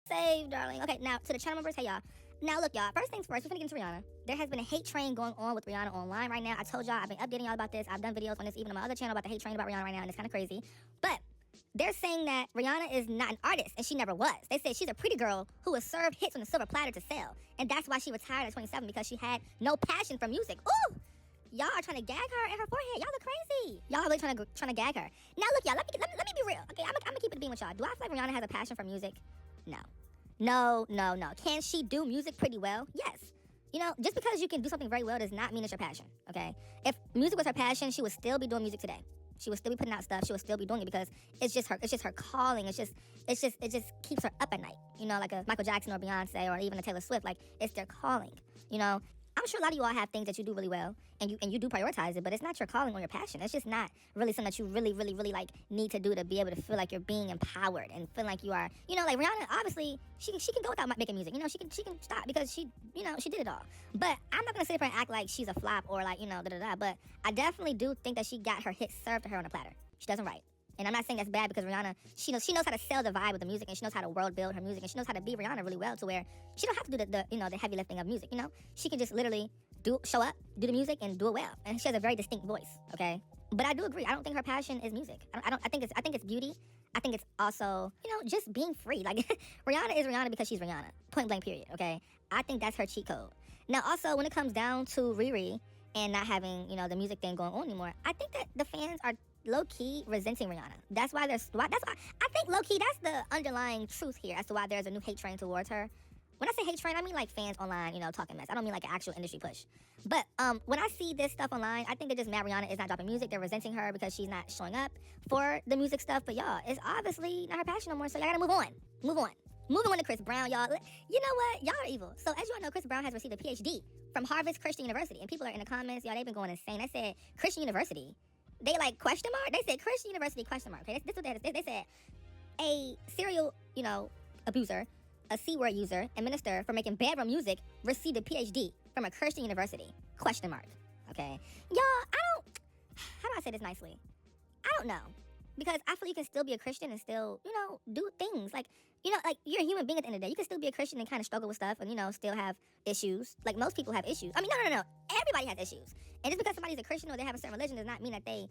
Save, darling. Okay, now to the channel members, hey y'all. Now look, y'all. First things first, we're finna get into Rihanna. There has been a hate train going on with Rihanna online right now. I told y'all, I've been updating y'all about this. I've done videos on this even on my other channel about the hate train about Rihanna right now, and it's kind of crazy. But they're saying that Rihanna is not an artist, and she never was. They said she's a pretty girl who was served hits on a silver platter to sell, and that's why she retired at 27 because she had no passion for music. Ooh! Y'all are trying to gag her in her forehead. Y'all look crazy. Y'all are really trying to gag her. Now look, y'all. Let me be real. Okay, I'm gonna keep it being with y'all. Do I feel like Rihanna has a passion for music? No. No. Can she do music pretty well? Yes. You know, just because you can do something very well does not mean it's your passion, okay? If music was her passion, she would still be doing music today. She would still be putting out stuff. She would still be doing it because it's just her calling. It just keeps her up at night. You know, like a Michael Jackson or Beyoncé or even a Taylor Swift. Like, it's their calling, you know? I'm sure a lot of you all have things that you do really well and you do prioritize it, but it's not your calling or your passion. It's just not really something that you really like need to do to be able to feel like you're being empowered and feel like you are, you know, like Rihanna, obviously she can go without making music. You know, she can stop because she did it all. But I'm not gonna sit here and act like she's a flop or like, you know, but I definitely do think that she got her hits served to her on a platter. She doesn't write. And I'm not saying that's bad because Rihanna, she knows how to sell the vibe with the music, and she knows how to world build her music, and she knows how to be Rihanna really well to where she don't have to do the heavy lifting of music, you know? She can just literally show up, do the music, and do it well. And she has a very distinct voice, okay? But I do agree. I don't think her passion is music. I think it's beauty. I think it's also, you know, just being free. Like, Rihanna is Rihanna because she's Rihanna. Point blank, period, okay? I think that's her cheat code. Now, also, when it comes down to Riri and not having, you know, the music thing going on anymore, I think that the fans are low-key resenting Rihanna. That's why I think low-key that's the underlying truth here as to why there's a new hate train towards her. When I say hate train, I mean like fans online, you know, talking mess. I don't mean like an actual industry push. But when I see this stuff online, I think they're just mad Rihanna is not dropping music. They're resenting her because she's not showing up for the music stuff. But y'all, it's obviously not her passion no more, so y'all gotta move on. Moving on to Chris Brown, y'all. You know what? Y'all are evil. So as you all know, Chris Brown has received a PhD from Harvard Christian University. And people are in the comments, y'all, they've been going insane. They said, Christian University? They like question mark? They said Christian University question mark. Okay, this is what they had to say. They said a serial, you know, abuser, a C-word user, and minister for making bedroom music received a PhD from a Christian university question mark. Okay, y'all, how do I say this nicely? I don't know. Because I feel you can still be a Christian and still, you know, do things. Like, you know, like, you're a human being at the end of the day. You can still be a Christian and kind of struggle with stuff and, you know, still have issues. Like, most people have issues. I mean, no. Everybody has issues. And just because somebody's a Christian or they have a certain religion does not mean that they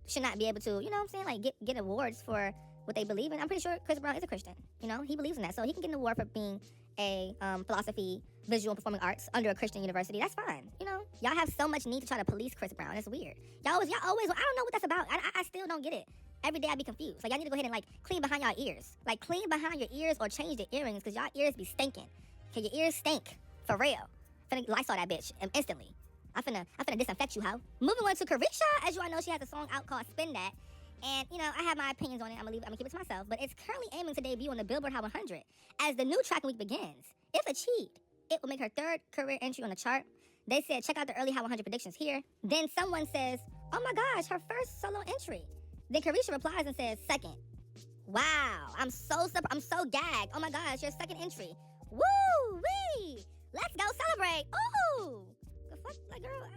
should not be able to, you know what I'm saying, like, get awards for what they believe in. I'm pretty sure Chris Brown is a Christian. You know, he believes in that. So he can get an award for being a philosophy, visual and performing arts under a Christian university. That's fine. You know, y'all have so much need to try to police Chris Brown. It's weird. Y'all always, I don't know what that's about. I still don't get it. Every day I be confused. Like, y'all need to go ahead and, like, clean behind y'all ears. Like, clean behind your ears or change the earrings because y'all ears be stinking. Okay, your ears stink. For real. Finna Lysol that bitch instantly. I'm finna disinfect you, hoe. Moving on to Carisha. As you all know, she has a song out called Spin That. And, you know, I have my opinions on it. I'm gonna keep it to myself. But it's currently aiming to debut on the Billboard Hot 100 as the new tracking week begins. If achieved, it will make her third career entry on the chart. They said, check out the early Hot 100 predictions here. Then someone says, oh my gosh, her first solo entry. Then Carisha replies and says, second. Wow, I'm so gagged. Oh my gosh, your second entry. Woo-wee! Let's go celebrate. Ooh! The fuck, like, girl,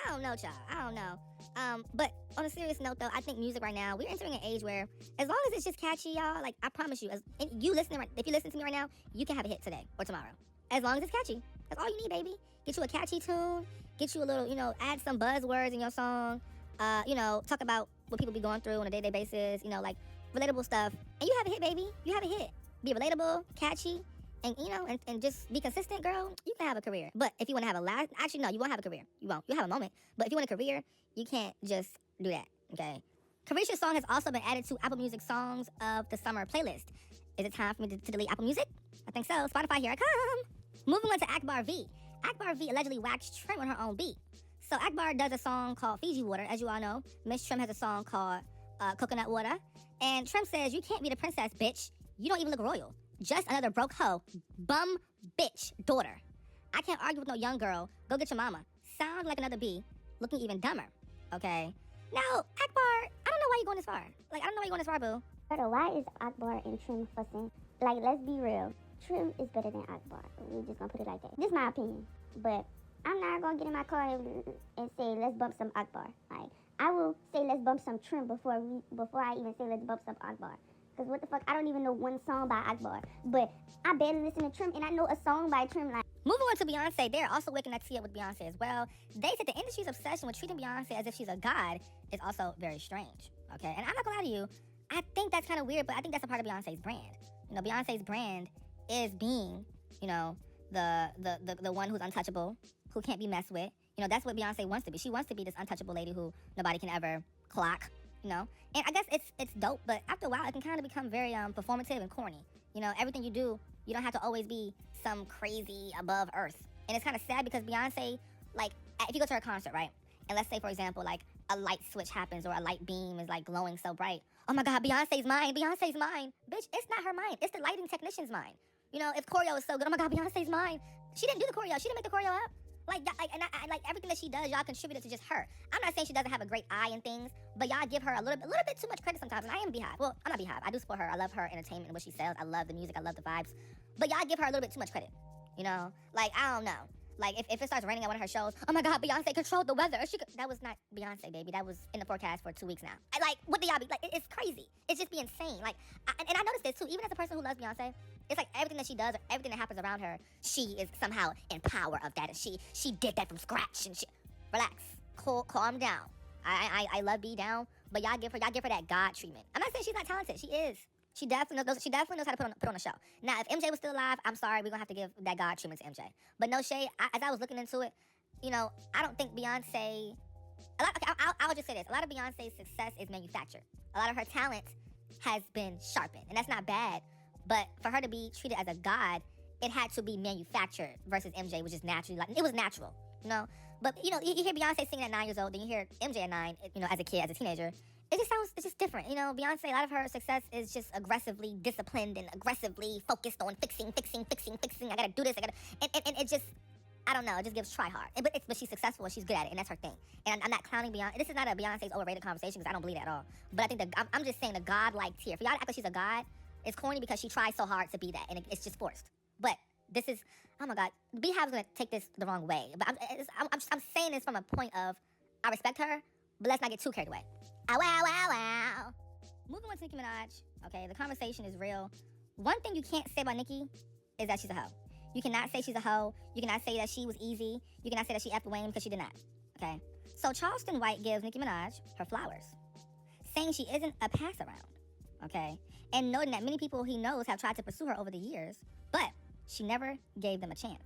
I don't know, child. I don't know. But on a serious note, though, I think music right now, we're entering an age where as long as it's just catchy, y'all, like, I promise you, if you listen to me right now, you can have a hit today or tomorrow. As long as it's catchy. That's all you need, baby. Get you a catchy tune. Get you a little, you know, add some buzzwords in your song. You know, talk about what people be going through on a day-to-day basis, you know, like relatable stuff. And you have a hit, baby. You have a hit. Be relatable, catchy, and, you know, and just be consistent, girl. You can have a career. But if you want to have actually, no, you won't have a career. You won't. You'll have a moment. But if you want a career, you can't just do that, okay? Carisha's song has also been added to Apple Music Songs of the Summer playlist. Is it time for me to delete Apple Music? I think so. Spotify, here I come. Moving on to Akbar V. Akbar V allegedly waxed Trim on her own beat. So Akbar does a song called Fiji Water, as you all know. Miss Trim has a song called Coconut Water. And Trim says, you can't be the princess, bitch. You don't even look royal. Just another broke hoe. Bum bitch daughter. I can't argue with no young girl. Go get your mama. Sound like another bee. Looking even dumber. Okay? Now, Akbar, I don't know why you're going this far. Like, I don't know why you're going this far, boo. Brother, why is Akbar and Trim fussing? Like, let's be real. Trim is better than Akbar. We're just gonna put it like that. This is my opinion. But I'm not gonna get in my car and say, let's bump some Akbar. Like, I will say let's bump some Trim before I even say let's bump some Akbar. Because what the fuck, I don't even know one song by Akbar. But I barely listen to Trim, and I know a song by Trim. Like, moving on to Beyonce, they're also waking that tea up with Beyonce as well. They said the industry's obsession with treating Beyonce as if she's a god is also very strange, okay? And I'm not gonna lie to you, I think that's kind of weird, but I think that's a part of Beyonce's brand. You know, Beyonce's brand is being, you know, the one who's untouchable, who can't be messed with. You know, that's what Beyonce wants to be. She wants to be this untouchable lady who nobody can ever clock, you know? And I guess it's dope, but after a while, it can kind of become very performative and corny. You know, everything you do, you don't have to always be some crazy above earth. And it's kind of sad because Beyonce, like, if you go to her concert, right? And let's say, for example, like, a light switch happens or a light beam is, like, glowing so bright. Oh, my God, Beyonce's mine. Beyonce's mine. Bitch, it's not her mind. It's the lighting technician's mind. You know, if choreo is so good, oh, my God, Beyonce's mine. She didn't do the choreo. She didn't make the choreo up. Like, that, like, and I like everything that she does, y'all contributed to just her. I'm not saying she doesn't have a great eye and things, but y'all give her a little bit too much credit sometimes. And I am Beehive. Well, I'm not Beehive. I do support her. I love her entertainment and what she sells. I love the music. I love the vibes. But y'all give her a little bit too much credit. You know? Like, I don't know. Like, if it starts raining at one of her shows, oh my God, Beyonce controlled the weather. That was not Beyonce, baby. That was in the forecast for 2 weeks now. Like, what do y'all be? Like, it's crazy. It's just be insane. Like, and I noticed this too. Even as a person who loves Beyonce, it's like everything that she does, or everything that happens around her, she is somehow in power of that. And she did that from scratch. And relax, calm down. I love B down, but y'all give her that God treatment. I'm not saying she's not talented. She is. She definitely knows how to put on a show. Now, if MJ was still alive, I'm sorry, we're gonna have to give that God treatment to MJ. But no shade. As I was looking into it, you know, I don't think Beyonce. I'll just say this: a lot of Beyonce's success is manufactured. A lot of her talent has been sharpened, and that's not bad. But for her to be treated as a god, it had to be manufactured versus MJ, which is naturally like it was natural, you know. But you know, you hear Beyonce singing at 9 years old, then you hear MJ at 9, you know, as a kid, as a teenager. It's just different, you know. Beyonce, a lot of her success is just aggressively disciplined and aggressively focused on fixing. I gotta do this. And it just, I don't know. It just gives try hard. But she's successful and she's good at it, and that's her thing. And I'm not clowning Beyonce. This is not a Beyonce's overrated conversation because I don't believe that at all. But I think I'm just saying the god-like tier. For y'all to act like she's a god, it's corny because she tries so hard to be that, and it's just forced. But this is, oh my God, Beehive's gonna take this the wrong way. But I'm saying this from a point of I respect her, but let's not get too carried away. Ow, wow, wow, wow. Moving on to Nicki Minaj. Okay, the conversation is real. One thing you can't say about Nicki is that she's a hoe. You cannot say she's a hoe. You cannot say that she was easy. You cannot say that she effed Wayne because she did not. Okay? So Charleston White gives Nicki Minaj her flowers, saying she isn't a pass around. Okay? And noting that many people he knows have tried to pursue her over the years, but she never gave them a chance.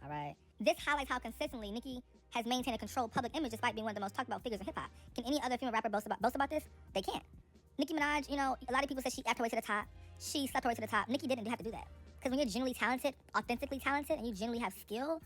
All right? This highlights how consistently Nicki has maintained a controlled public image despite being one of the most talked about figures in hip-hop. Can any other female rapper boast about this? They can't. Nicki Minaj, you know, a lot of people say she effed her way to the top. She slept her way to the top. Nicki didn't have to do that. Because when you're genuinely talented, authentically talented, and you genuinely have skill,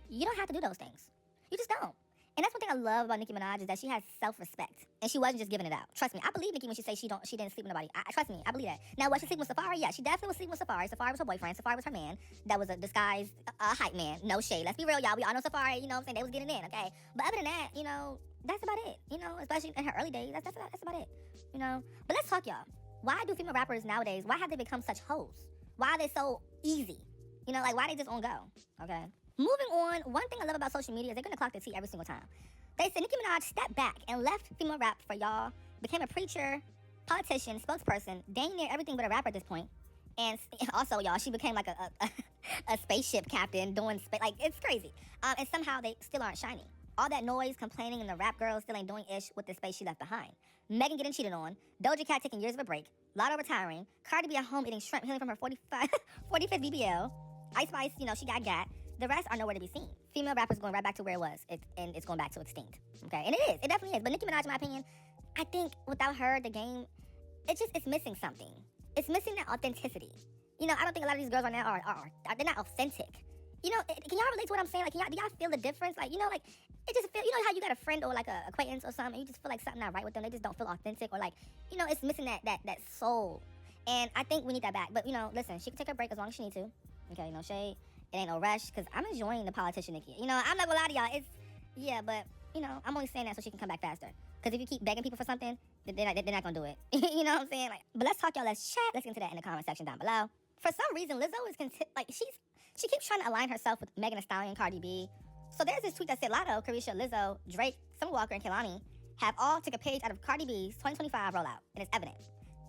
you don't have to do those things. You just don't. And that's one thing I love about Nicki Minaj is that she has self-respect. And she wasn't just giving it out. Trust me, I believe Nicki when she says she didn't sleep with nobody. Trust me, I believe that. Now, was she sleeping with Safari? Yeah, she definitely was sleeping with Safari. Safari was her boyfriend. Safari was her man. That was a disguised hype man. No shade. Let's be real, y'all. We all know Safari, you know what I'm saying? They was getting in, okay? But other than that, you know, that's about it. You know, especially in her early days, that's about it. You know? But let's talk, y'all. Why do female rappers nowadays, why have they become such hoes? Why are they so easy? You know, like, why they just on go? Okay? Moving on, one thing I love about social media is they're gonna clock their tea every single time. They said Nicki Minaj stepped back and left female rap for y'all, became a preacher, politician, spokesperson, dang near everything but a rapper at this point. And also, y'all, she became like a spaceship captain doing like, it's crazy. And somehow they still aren't shining. All that noise, complaining, and the rap girl still ain't doing ish with the space she left behind. Megan getting cheated on, Doja Cat taking years of a break, Lotto retiring, Cardi B at home eating shrimp, healing from her 45th BBL, Ice Spice, you know, she got. The rest are nowhere to be seen. Female rappers going right back to where it was, and it's going back to extinct. Okay, and it definitely is. But Nicki Minaj, in my opinion, I think without her, the game, it's missing something. It's missing that authenticity. You know, I don't think a lot of these girls right now are they're not authentic. You know, can y'all relate to what I'm saying? Like, do y'all feel the difference? Like, you know, like, it just feel, you know how you got a friend or like a acquaintance or something, and you just feel like something not right with them. They just don't feel authentic, or like, you know, it's missing that soul. And I think we need that back. But, you know, listen, she can take her break as long as she needs to. Okay, no shade. It ain't no rush, because I'm enjoying the politician Nicki. You know, I'm not gonna lie to y'all. Yeah, but, you know, I'm only saying that so she can come back faster. Because if you keep begging people for something, they're not gonna do it. You know what I'm saying? Like, but let's talk, y'all. Let's chat. Let's get into that in the comment section down below. For some reason, Lizzo is she keeps trying to align herself with Megan Thee Stallion, Cardi B. So there's this tweet that said Lotto, Carisha, Lizzo, Drake, Summer Walker, and Kehlani have all took a page out of Cardi B's 2025 rollout, and it's evident.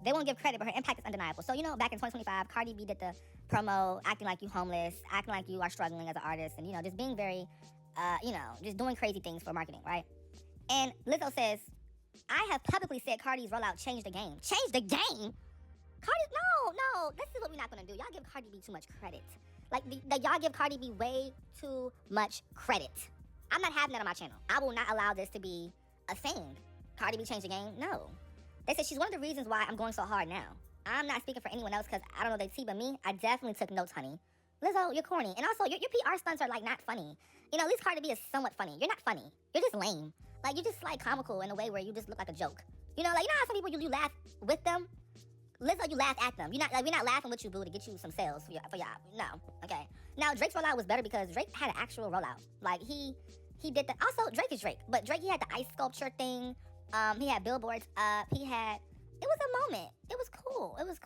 they won't give credit, but her impact is undeniable. So, you know, back in 2025, Cardi B did the promo acting like you homeless, acting like you are struggling as an artist, and, you know, just being very, just doing crazy things for marketing, right? And Lizzo says, I have publicly said Cardi's rollout changed the game. Changed the game? No, this is what we're not gonna do. Y'all give Cardi B too much credit. Like, y'all give Cardi B way too much credit. I'm not having that on my channel. I will not allow this to be a thing. Cardi B changed the game? No. They said she's one of the reasons why I'm going so hard now. I'm not speaking for anyone else because I don't know their tea, but me, I definitely took notes, honey. Lizzo, you're corny. And also, your PR stunts are, like, not funny. You know, at least Cardi B is somewhat funny. You're not funny. You're just lame. Like, you're just, like, comical in a way where you just look like a joke. You know, like, you know how some people, you laugh with them? Lizzo, you laugh at them. You're not, like, we're not laughing with you, boo, to get you some sales for y'all. No, okay. Now, Drake's rollout was better because Drake had an actual rollout. Like, he did the, also, Drake is Drake, but Drake, he had the ice sculpture thing. He had billboards up. It was a moment. It was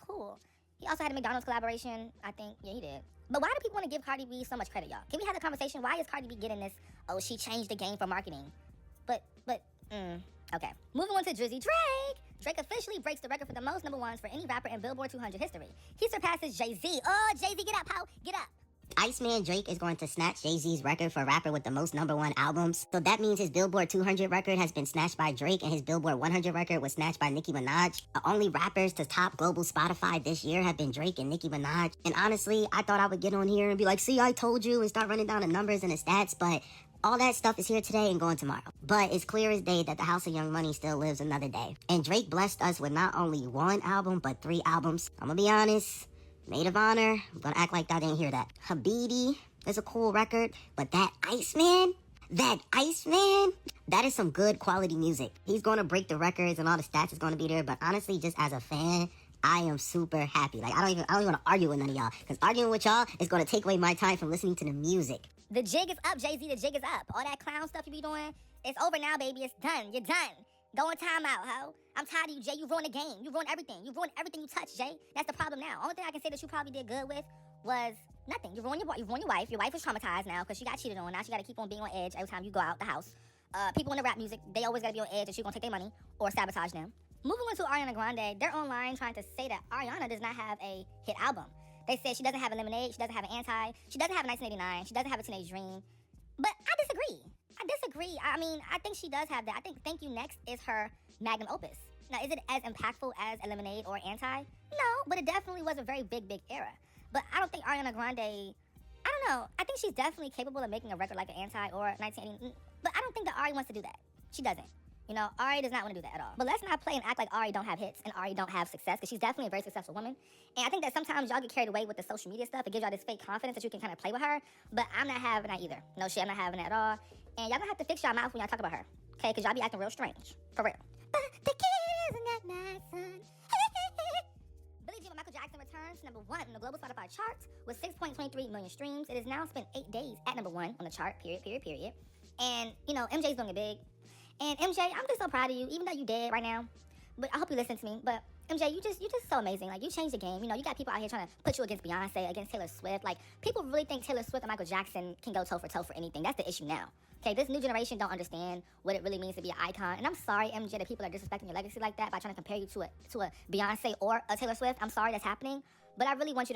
cool. He also had a McDonald's collaboration, I think. Yeah, he did. But why do people want to give Cardi B so much credit, y'all? Can we have the conversation? Why is Cardi B getting this, oh, she changed the game for marketing? Okay. Moving on to Drizzy Drake. Drake officially breaks the record for the most number ones for any rapper in Billboard 200 history. He surpasses Jay-Z. Oh, Jay-Z, get up, ho, get up. Iceman Drake is going to snatch Jay-Z's record for rapper with the most number one albums. So that means his Billboard 200 record has been snatched by Drake and his Billboard 100 record was snatched by Nicki Minaj. The only rappers to top global Spotify this year have been Drake and Nicki Minaj. And honestly, I thought I would get on here and be like, see, I told you, and start running down the numbers and the stats, but all that stuff is here today and going tomorrow. But it's clear as day that the House of Young Money still lives another day. And Drake blessed us with not only one album, but 3 albums. I'm gonna be honest. Maid of Honor, I'm gonna act like I didn't hear that. Habibi is a cool record, but that Iceman, that is some good quality music. He's gonna break the records and all the stats is gonna be there, but honestly, just as a fan, I am super happy. Like, I don't even want to argue with none of y'all, because arguing with y'all is gonna take away my time from listening to the music. The jig is up, Jay-Z, the jig is up. All that clown stuff you be doing, it's over now, baby, it's done, you're done. Go in timeout, ho. I'm tired of you, Jay. You ruined the game. You ruined everything. You ruined everything you touched, Jay. That's the problem now. Only thing I can say that you probably did good with was nothing. You ruined your wife. Your wife is traumatized now because she got cheated on. Now she got to keep on being on edge every time you go out the house. People in the rap music, they always got to be on edge and she's going to take their money or sabotage them. Moving on to Ariana Grande, they're online trying to say that Ariana does not have a hit album. They said she doesn't have a Lemonade, she doesn't have an Anti, she doesn't have a 1989, she doesn't have a Teenage Dream. But I disagree. I mean, I think she does have that. I think Thank You Next is her magnum opus. Now, is it as impactful as a Lemonade or Anti? No, but it definitely was a very big era. But I don't think Ariana Grande, I don't know. I think she's definitely capable of making a record like an Anti or 1980. But I don't think that Ari wants to do that. She doesn't. You know, Ari does not want to do that at all. But let's not play and act like Ari don't have hits and Ari don't have success, because she's definitely a very successful woman. And I think that sometimes y'all get carried away with the social media stuff. It gives y'all this fake confidence that you can kind of play with her. But I'm not having that either. No shit, I'm not having that at all. And y'all gonna have to fix y'all mouth when y'all talk about her. Okay, because y'all be acting real strange. For real. But the kid is not my son. Billie Jean by Michael Jackson returns to number 1 on the global Spotify chart with 6.23 million streams. It has now spent 8 days at number 1 on the chart, period. And, you know, MJ's doing it big. And MJ, I'm just so proud of you, even though you dead right now. But I hope you listen to me. But MJ, you just so amazing. Like, you changed the game. You know, you got people out here trying to put you against Beyonce, against Taylor Swift. Like, people really think Taylor Swift and Michael Jackson can go toe for toe for anything. That's the issue now. Okay, this new generation don't understand what it really means to be an icon. And I'm sorry, MJ, that people are disrespecting your legacy like that by trying to compare you to a Beyonce or a Taylor Swift. I'm sorry that's happening. But I really want you to